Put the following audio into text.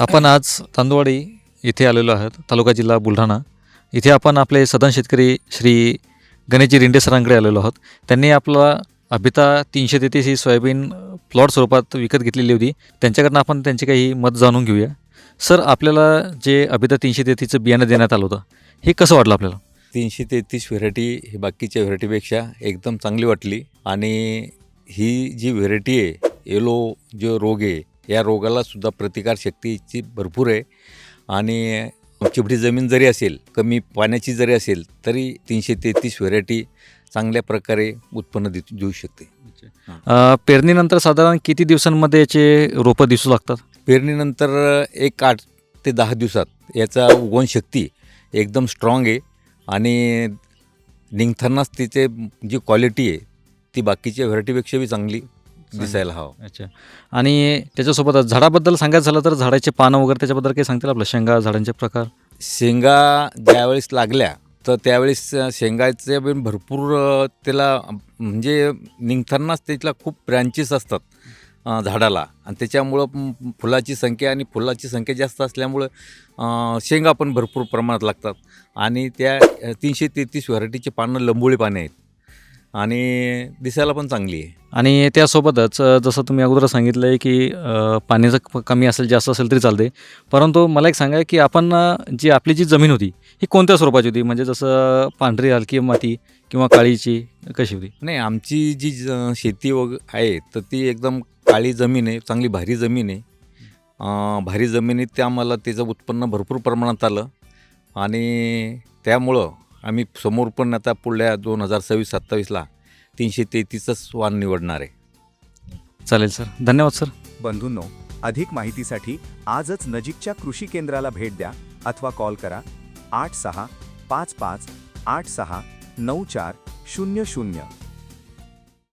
आपण आज तांदुळवाडी इथे आलेलो आहोत, तालुका जिल्हा बुलढाणा. इथे आपण आपले सदन शेतकरी श्री गणेशजी रिंडे सरांकडे आलेलो आहोत. त्यांनी आपला अभिता 333 ही सोयाबीन प्लॉट स्वरूपात विकत घेतलेली होती. त्यांच्याकडनं आपण त्यांचे काही मत जाणून घेऊया. सर, आपल्याला जे अभिता 333चं बियाणं देण्यात आलं होतं, हे कसं वाटलं आपल्याला? 333 व्हेरायटी ही बाकीच्या व्हेरायटीपेक्षा एकदम चांगली वाटली. आणि ही जी व्हेरायटी आहे, येलो जो रोग आहे, या रोगालासुद्धा प्रतिकारशक्तीची भरपूर आहे. आणि चिबडी जमीन जरी असेल, कमी पाण्याची जरी असेल, तरी 333 व्हेरायटी चांगल्या प्रकारे उत्पन्न देऊ शकते. पेरणीनंतर साधारण किती दिवसांमध्ये याचे रोपं दिसू लागतात? पेरणीनंतर 8 ते 10 दिवसात याचा उगवणशक्ती एकदम स्ट्रॉंग आहे. आणि निघतानाच तिचे जी क्वालिटी आहे ती बाकीच्या व्हेरायटीपेक्षा बी चांगली दिसायला हवं. अच्छा. आणि त्याच्यासोबत झाडाबद्दल सांगायचं झालं तर झाडाचे पानं वगैरे त्याच्याबद्दल काही सांगतील आपलं? शेंगा, झाडांचे प्रकार? शेंगा ज्यावेळेस लागल्या तर त्यावेळेस शेंगाचे पण भरपूर त्याला म्हणजे निघतानाच त्याला खूप ब्रँचेस असतात झाडाला. आणि त्याच्यामुळं फुलाची संख्या जास्त असल्यामुळं शेंगा पण भरपूर प्रमाणात लागतात. आणि त्या 333 व्हरायटीचे पानं लंबोळी पाने आहेत आणि दिसायला पण चांगली आहे. आणि त्यासोबतच जसं तुम्ही अगोदर सांगितलं आहे की पाण्याचं कमी असेल जास्त असेल तरी चालते, परंतु मला एक सांगा की आपण जी आपली जी जमीन होती ही कोणत्या स्वरूपाची होती? म्हणजे जसं पांढरी हलकी माती किंवा काळीची कशी होती? नाही, आमची जी शेती आहे तर ती एकदम काळी जमीन आहे, चांगली भारी जमीन आहे. भारी जमिनीत ते आम्हाला त्याचं उत्पन्न भरपूर प्रमाणात आलं. आणि त्यामुळं आम्ही समोर पण आता पुढल्या 2026-27ला 333च वाण निवडणार आहे. चालेल सर, धन्यवाद सर. बंधूंनो, अधिक माहितीसाठी आजच नजीकच्या कृषी केंद्राला भेट द्या अथवा कॉल करा 8655869400.